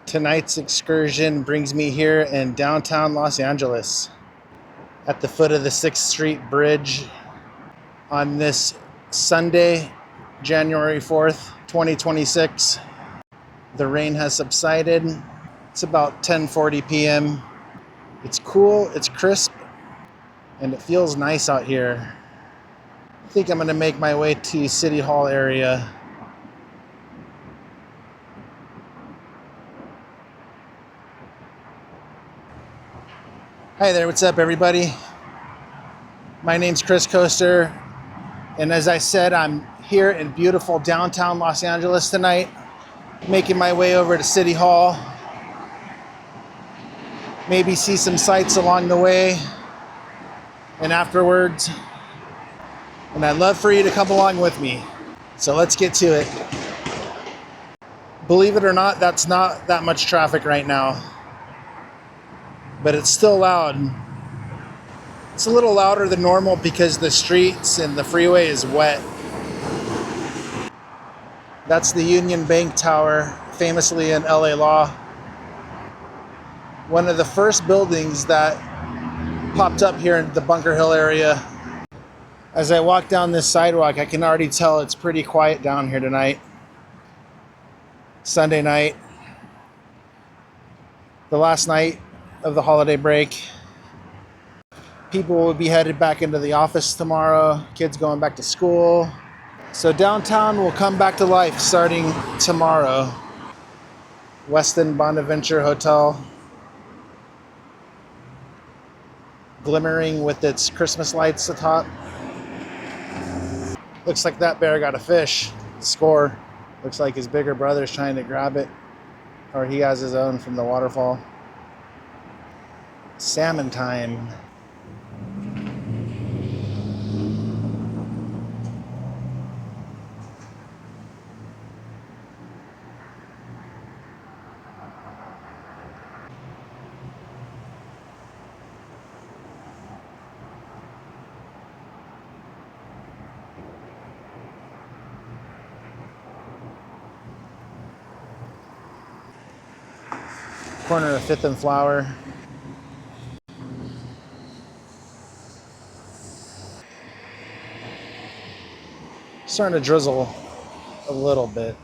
Tonight's excursion brings me here in downtown Los Angeles at the foot of the 6th Street Bridge on this Sunday, January 4th, 2026. The rain has subsided. It's about 10:40 p.m. It's cool, it's crisp, and it feels nice out here. I think I'm going to make my way to City Hall area. Hi there, what's up everybody? My name's Chris Coaster, and as I said, I'm here in beautiful downtown Los Angeles tonight, making my way over to City Hall. Maybe see some sights along the way and afterwards. And I'd love for you to come along with me. So let's get to it. Believe it or not, that's not that much traffic right now, but it's still loud. It's a little louder than normal because the streets and the freeway is wet. That's the Union Bank Tower, famously in LA Law. One of the first buildings that popped up here in the Bunker Hill area. As I walk down this sidewalk, I can already tell it's pretty quiet down here tonight. Sunday night, the last night of the holiday break. People will be headed back into the office tomorrow, kids going back to school. So downtown will come back to life starting tomorrow. Westin Bonaventure Hotel, glimmering with its Christmas lights atop. Looks like that bear got a fish. Score. Looks like his bigger brother's trying to grab it, or he has his own from the waterfall. Salmon time. Corner of 5th and Flower. Starting to drizzle a little bit.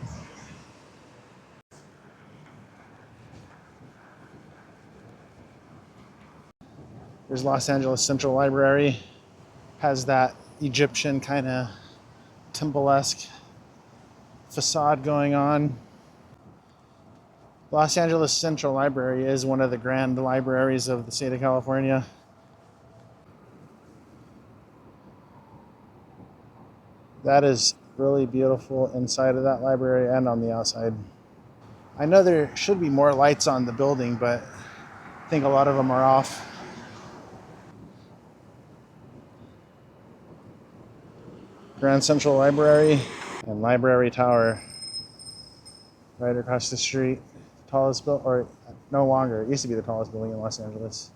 There's Los Angeles Central Library. Has that Egyptian kind of temple-esque facade going on. Los Angeles Central Library is one of the grand libraries of the state of California. That is really beautiful inside of that library and on the outside. I know there should be more lights on the building, but I think a lot of them are off. Grand Central Library and Library Tower right across the street. Tallest building, or no longer, it used to be the tallest building in Los Angeles.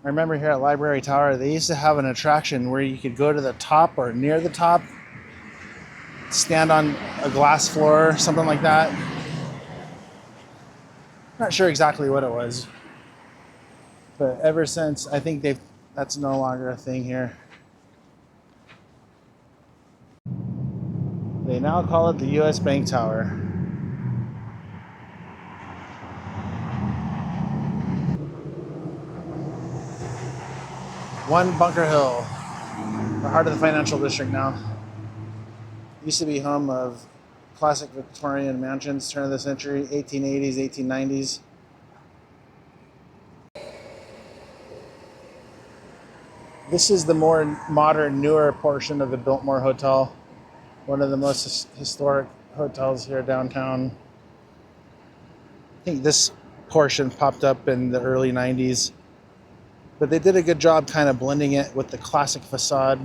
I remember here at Library Tower, they used to have an attraction where you could go to the top or near the top, stand on a glass floor, something like that. Not sure exactly what it was, but ever since, I think that's no longer a thing here. They now call it the US Bank Tower. One Bunker Hill, the heart of the financial district now. Used to be home of classic Victorian mansions, turn of the century, 1880s, 1890s. This is the more modern, newer portion of the Biltmore Hotel, one of the most historic hotels here downtown. I think this portion popped up in the early 90s. But they did a good job kind of blending it with the classic facade.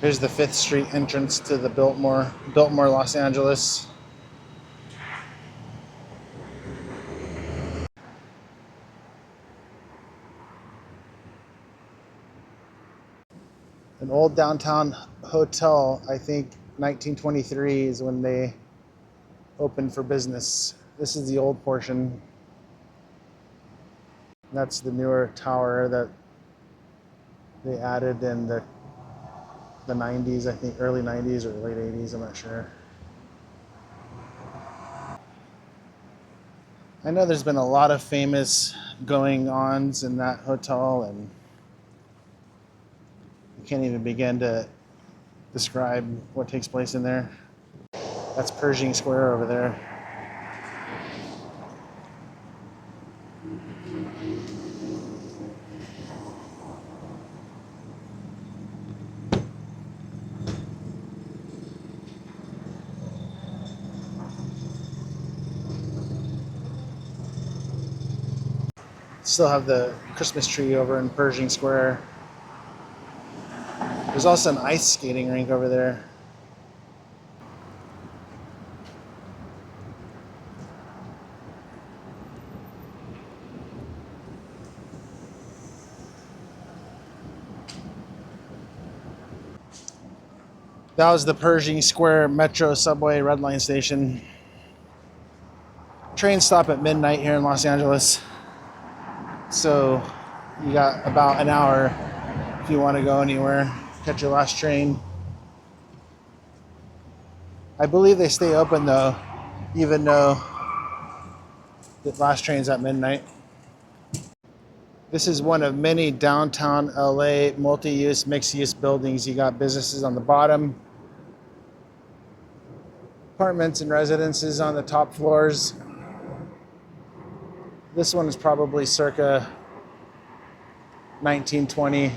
Here's the 5th Street entrance to the Biltmore, Los Angeles. An old downtown hotel, I think 1923 is when they opened for business. This is the old portion. That's the newer tower that they added in the 90s, I think early 90s or late 80s, I'm not sure. I know there's been a lot of famous going-ons in that hotel, and I can't even begin to describe what takes place in there. That's Pershing Square over there. Still have the Christmas tree over in Pershing Square. There's also an ice skating rink over there. That was the Pershing Square Metro Subway Red Line station. Trains stop at midnight here in Los Angeles. So you got about an hour if you want to go anywhere, catch your last train. I believe they stay open though, even though the last train's at midnight. This is one of many downtown LA multi-use, mixed-use buildings. You got businesses on the bottom, apartments and residences on the top floors. This one is probably circa 1920.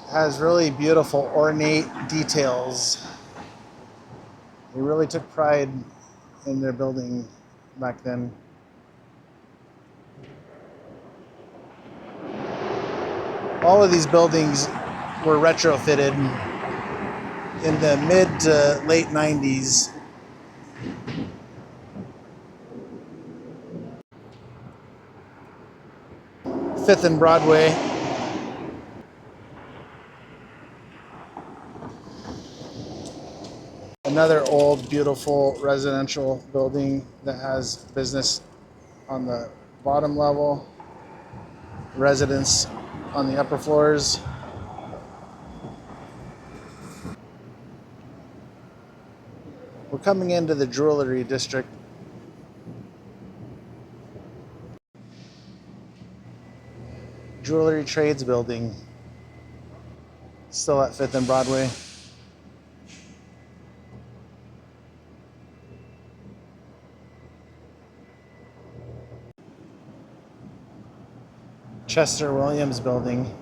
Has really beautiful ornate details. They really took pride in their building back then. All of these buildings were retrofitted in the mid to late 90s. Fifth and Broadway. Another old, beautiful residential building that has business on the bottom level, residents on the upper floors. We're coming into the jewelry district. Jewelry Trades Building, still at 5th and Broadway. Chester Williams Building.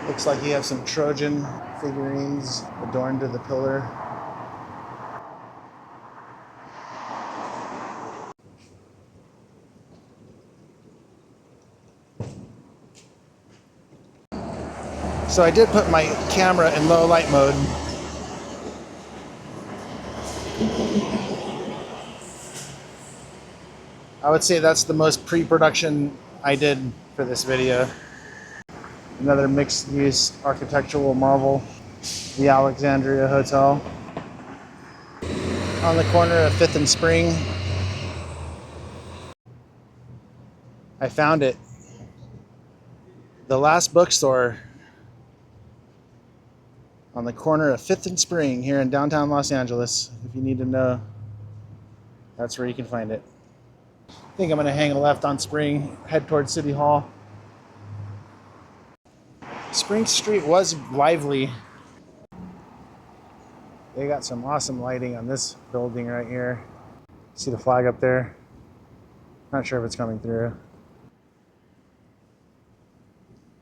Looks like you have some Trojan figurines adorned to the pillar. So I did put my camera in low light mode. I would say that's the most pre-production I did for this video. Another mixed-use architectural marvel, the Alexandria Hotel. On the corner of 5th and Spring. I found it. The Last Bookstore on the corner of 5th and Spring here in downtown Los Angeles. If you need to know, that's where you can find it. I think I'm going to hang a left on Spring, head towards City Hall. Spring Street was lively. They got some awesome lighting on this building right here. See the flag up there? Not sure if it's coming through.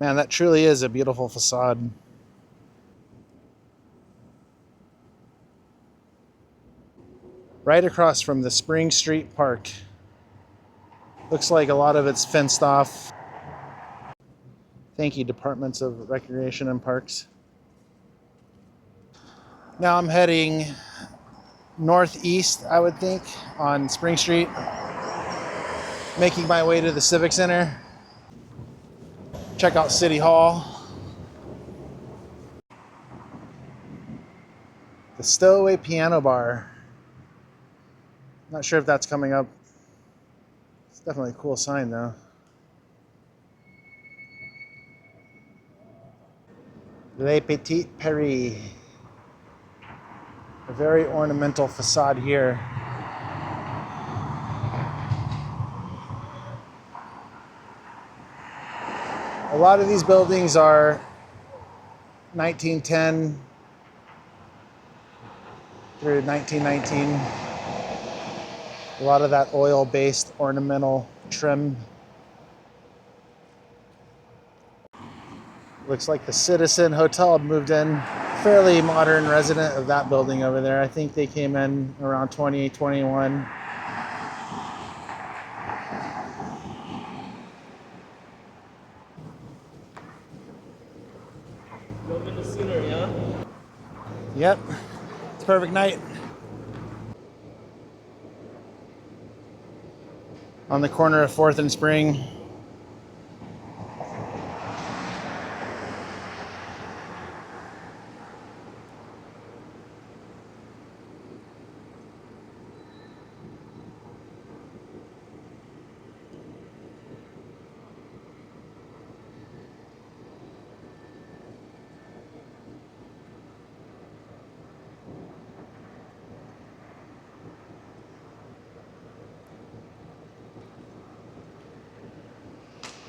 Man, that truly is a beautiful facade. right across from the Spring Street Park. Looks like a lot of it's fenced off. Thank you, Departments of Recreation and Parks. Now I'm heading northeast, I would think, on Spring Street, making my way to the Civic Center. Check out City Hall. The Stowaway Piano Bar. Not sure if that's coming up. It's definitely a cool sign though. Le Petit Paris. A very ornamental facade here. A lot of these buildings are 1910 through 1919. A lot of that oil-based ornamental trim. Looks like the Citizen Hotel moved in. Fairly modern resident of that building over there. I think they came in around 2021. Loving the scenery, huh? Yep, it's a perfect night. On the corner of 4th and Spring.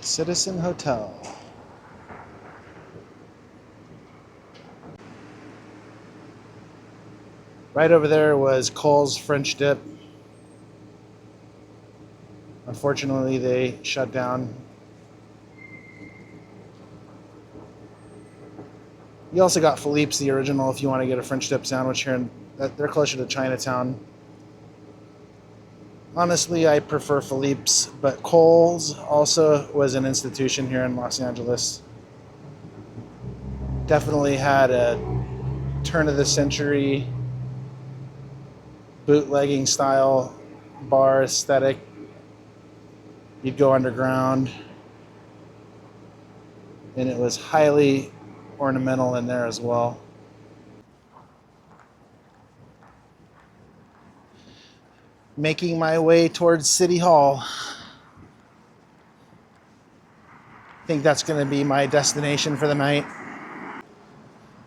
Citizen Hotel. Right over there was Cole's French Dip. Unfortunately, they shut down. You also got Philippe's, the original, if you want to get a French dip sandwich here. They're closer to Chinatown. Honestly, I prefer Philippe's, but Cole's also was an institution here in Los Angeles. Definitely had a turn of the century bootlegging style bar aesthetic. You'd go underground, and it was highly ornamental in there as well. Making my way towards City Hall. I think that's going to be my destination for the night.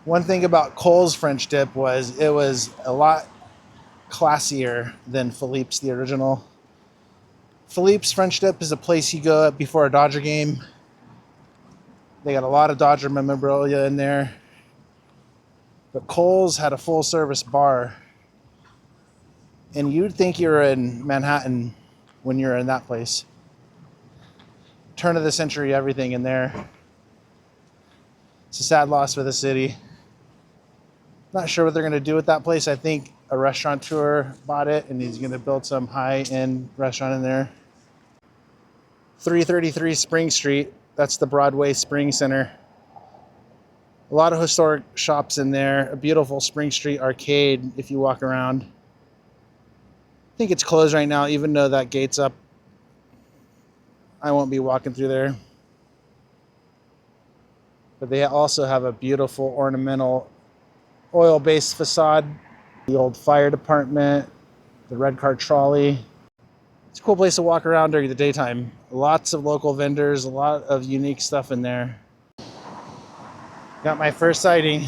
One thing about Cole's French Dip was it was a lot classier than Philippe's, the original. Philippe's French Dip is a place you go before a Dodger game. They got a lot of Dodger memorabilia in there. But Cole's had a full service bar. And you'd think you're in Manhattan when you're in that place. Turn of the century, everything in there. It's a sad loss for the city. Not sure what they're going to do with that place. I think a restaurateur bought it and he's going to build some high-end restaurant in there. 333 Spring Street. That's the Broadway Spring Center. A lot of historic shops in there. A beautiful Spring Street arcade if you walk around. I think it's closed right now, even though that gate's up. I won't be walking through there. But they also have a beautiful ornamental oil-based facade. The old fire department, the red car trolley. It's a cool place to walk around during the daytime. Lots of local vendors, a lot of unique stuff in there. Got my first sighting.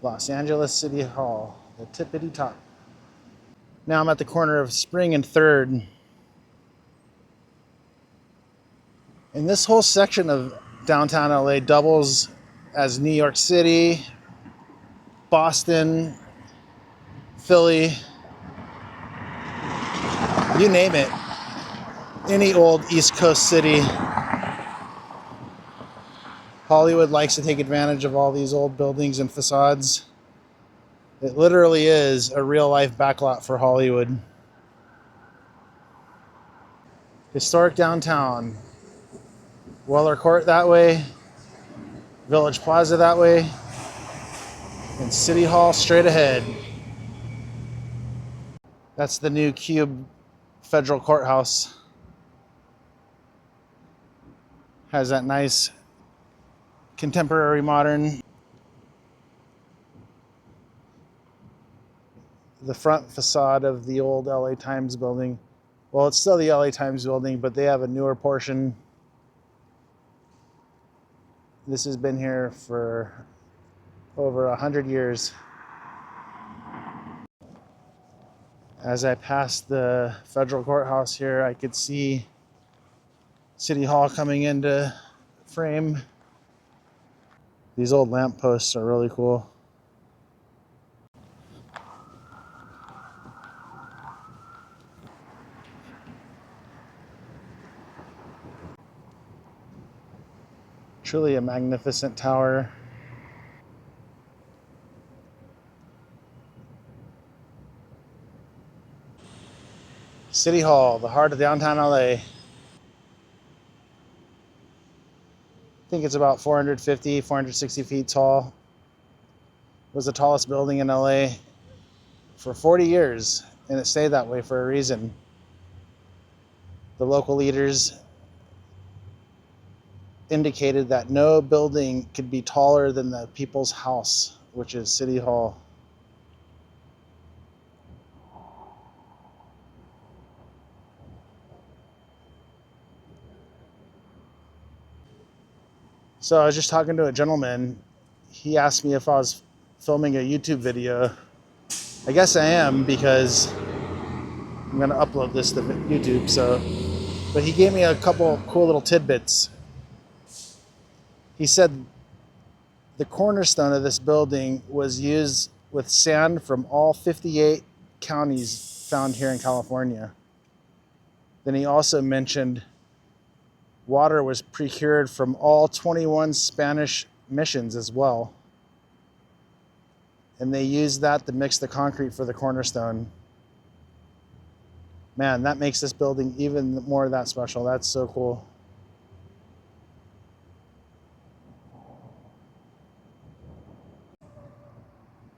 Los Angeles City Hall, the tippity top. Now I'm at the corner of Spring and 3rd. And this whole section of downtown LA doubles as New York City, Boston, Philly, you name it. Any old East Coast city. Hollywood likes to take advantage of all these old buildings and facades. It literally is a real life backlot for Hollywood. Historic downtown. Weller Court that way, Village Plaza that way, and City Hall straight ahead. That's the new cube federal courthouse. Has that nice contemporary modern. The front facade of the old LA Times building. Well, it's still the LA Times building, but they have a newer portion. This has been here for over 100 years. As I passed the federal courthouse here, I could see City Hall coming into frame. These old lampposts are really cool. Truly a magnificent tower. City Hall, the heart of downtown LA. I think it's about 450, 460 feet tall. It was the tallest building in LA for 40 years, and it stayed that way for a reason. The local leaders indicated that no building could be taller than the people's house, which is City Hall. So I was just talking to a gentleman. He asked me if I was filming a YouTube video. I guess I am, because I'm going to upload this to YouTube. But he gave me a couple cool little tidbits. He said the cornerstone of this building was used with sand from all 58 counties found here in California. Then he also mentioned water was procured from all 21 Spanish missions as well. And they used that to mix the concrete for the cornerstone. Man, that makes this building even more that special. That's so cool.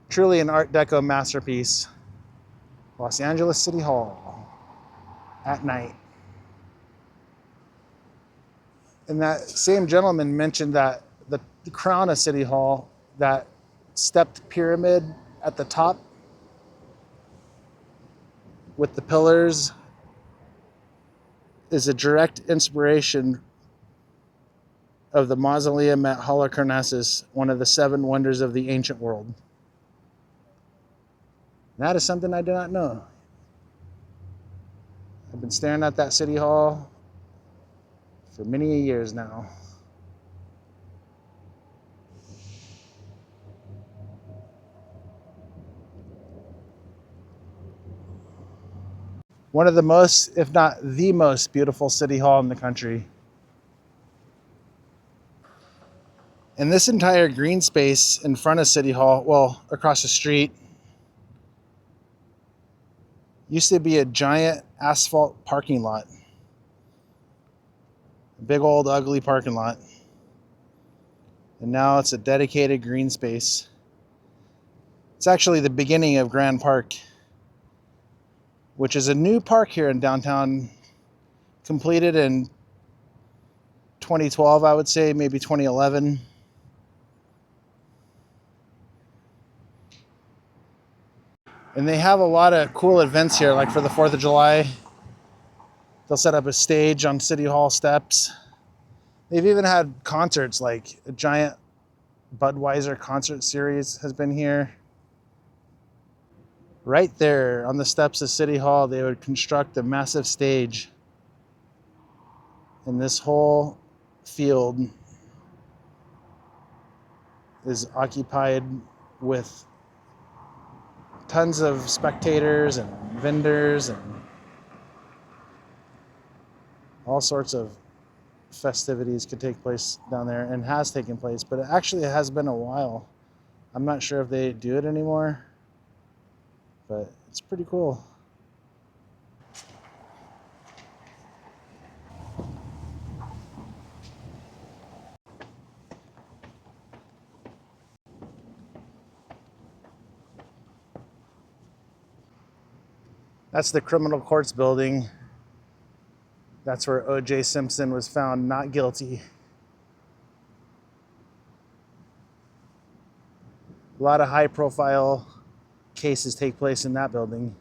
Truly an Art Deco masterpiece. Los Angeles City Hall at night. And that same gentleman mentioned that the crown of City Hall, that stepped pyramid at the top with the pillars, is a direct inspiration of the mausoleum at Halicarnassus, one of the 7 wonders of the ancient world. That is something I did not know. I've been staring at that City Hall for many years now. One of the most, if not the most beautiful City Hall in the country. And this entire green space in front of City Hall, well, across the street, used to be a giant asphalt parking lot. A big old ugly parking lot. And now it's a dedicated green space. It's actually the beginning of Grand Park, which is a new park here in downtown, completed in 2012, I would say, maybe 2011. And they have a lot of cool events here, like for the 4th of July. They'll set up a stage on City Hall steps. They've even had concerts, like a giant Budweiser concert series has been here. Right there on the steps of City Hall, they would construct a massive stage. And this whole field is occupied with tons of spectators and vendors and all sorts of festivities could take place down there, and has taken place, but it actually has been a while. I'm not sure if they do it anymore, but it's pretty cool. That's the criminal courts building. That's where O.J. Simpson was found not guilty. A lot of high profile cases take place in that building.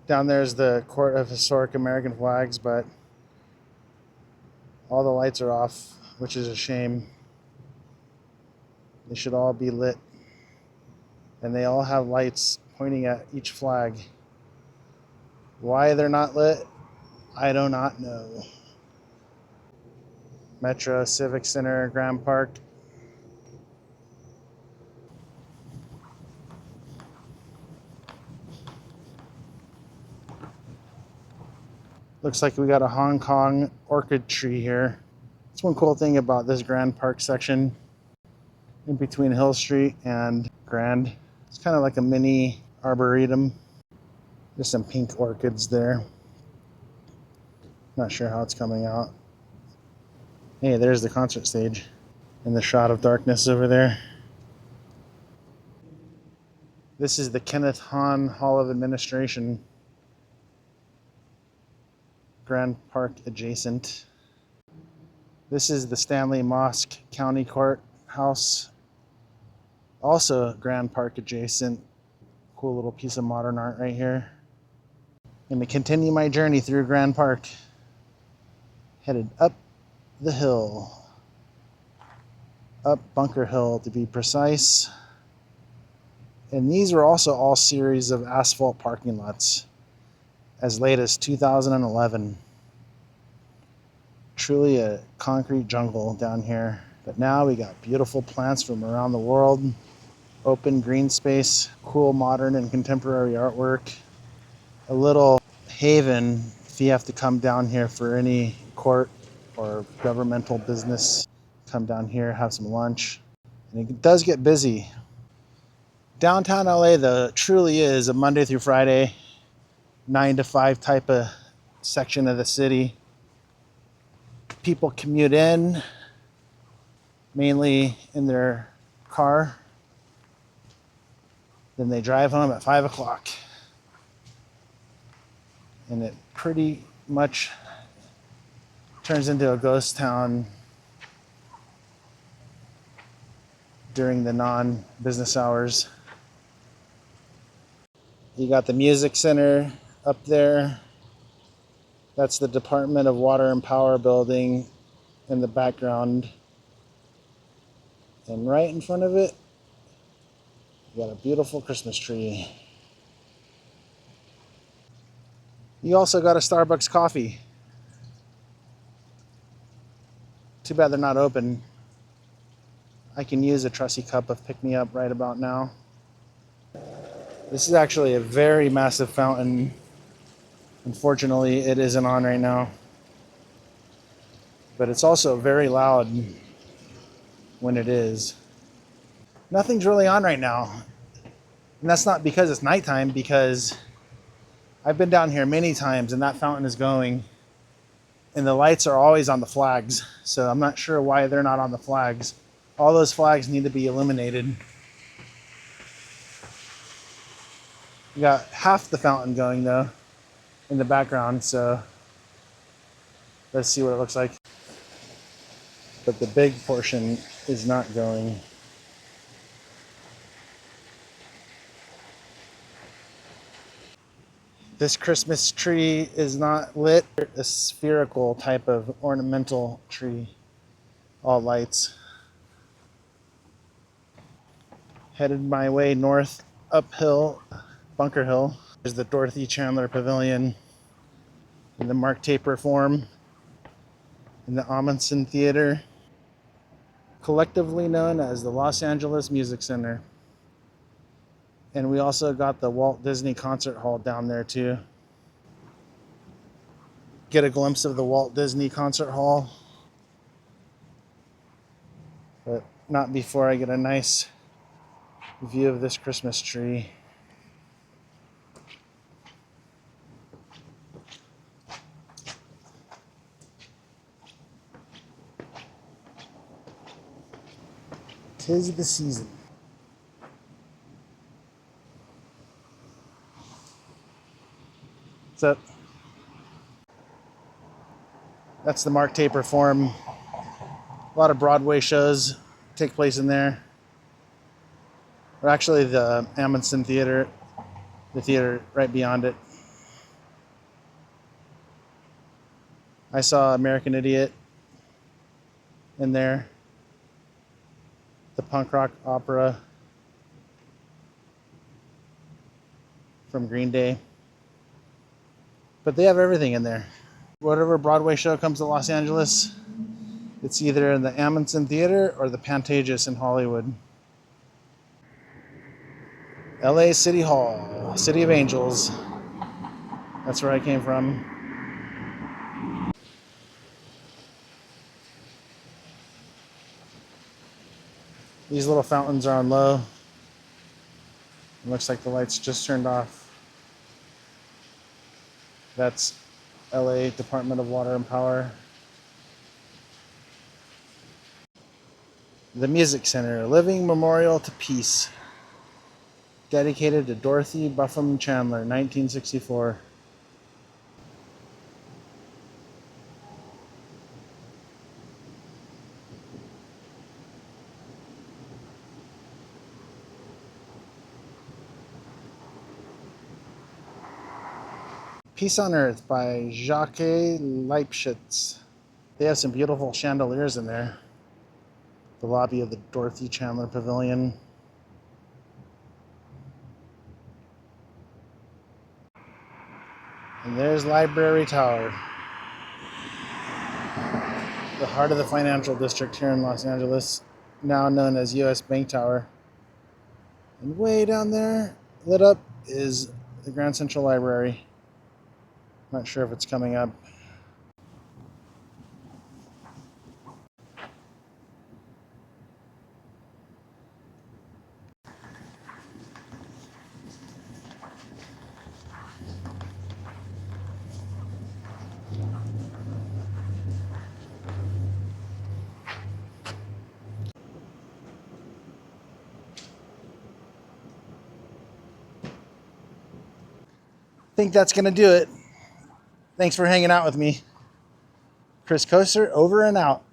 Down there is the Court of Historic American Flags, but all the lights are off, which is a shame. They should all be lit. And they all have lights pointing at each flag. Why they're not lit, I do not know. Metro, Civic Center, Grand Park. Looks like we got a Hong Kong orchid tree here. That's one cool thing about this Grand Park section in between Hill Street and Grand. It's kind of like a mini arboretum. There's some pink orchids there. Not sure how it's coming out. Hey, there's the concert stage in the shot of darkness over there. This is the Kenneth Hahn Hall of Administration. Grand Park adjacent. This is the Stanley Mosque County Courthouse. Also Grand Park adjacent. Cool little piece of modern art right here. I'm going to continue my journey through Grand Park. Headed up the hill. Up Bunker Hill to be precise. And these were also all series of asphalt parking lots as late as 2011. Truly a concrete jungle down here. But now we got beautiful plants from around the world, open green space, cool modern and contemporary artwork, a little haven if you have to come down here for any court or governmental business. Come down here, have some lunch. And it does get busy. Downtown LA, though, truly is a Monday through Friday 9 to 5 type of section of the city. People commute in, mainly in their car. Then they drive home at 5 o'clock. And it pretty much turns into a ghost town during the non-business hours. You got the Music Center up there. That's the Department of Water and Power building in the background. And right in front of it, you got a beautiful Christmas tree. You also got a Starbucks coffee. Too bad they're not open. I can use a trusty cup of pick-me-up right about now. This is actually a very massive fountain. Unfortunately, it isn't on right now. But it's also very loud when it is. Nothing's really on right now. And that's not because it's nighttime, because I've been down here many times and that fountain is going. And the lights are always on the flags. So I'm not sure why they're not on the flags. All those flags need to be illuminated. You got half the fountain going though in the background, so let's see what it looks like. But the big portion is not going. This Christmas tree is not lit. A spherical type of ornamental tree. All lights. Headed my way north uphill Bunker Hill. There's the Dorothy Chandler Pavilion in the Mark Taper Forum in the Amundsen Theater, collectively known as the Los Angeles Music Center. And we also got the Walt Disney Concert Hall down there too. Get a glimpse of the Walt Disney Concert Hall, but not before I get a nice view of this Christmas tree. Tis the season. What's up? That's the Mark Taper Forum. A lot of Broadway shows take place in there. Or actually the Amundsen Theater, the theater right beyond it. I saw American Idiot in there. The punk rock opera from Green Day. But they have everything in there. Whatever Broadway show comes to Los Angeles, it's either in the Amundsen Theater or the Pantages in Hollywood. LA City Hall, City of Angels. That's where I came from. These little fountains are on low. It looks like the lights just turned off. That's LA Department of Water and Power. The Music Center, Living Memorial to Peace. Dedicated to Dorothy Buffum Chandler, 1964. Peace on Earth by Jacques Leibschitz. They have some beautiful chandeliers in there. The lobby of the Dorothy Chandler Pavilion. And there's Library Tower. The heart of the financial district here in Los Angeles, now known as US Bank Tower. And way down there, lit up, is the Grand Central Library. Not sure if it's coming up. I think that's going to do it. Thanks for hanging out with me. Chris Koester, over and out.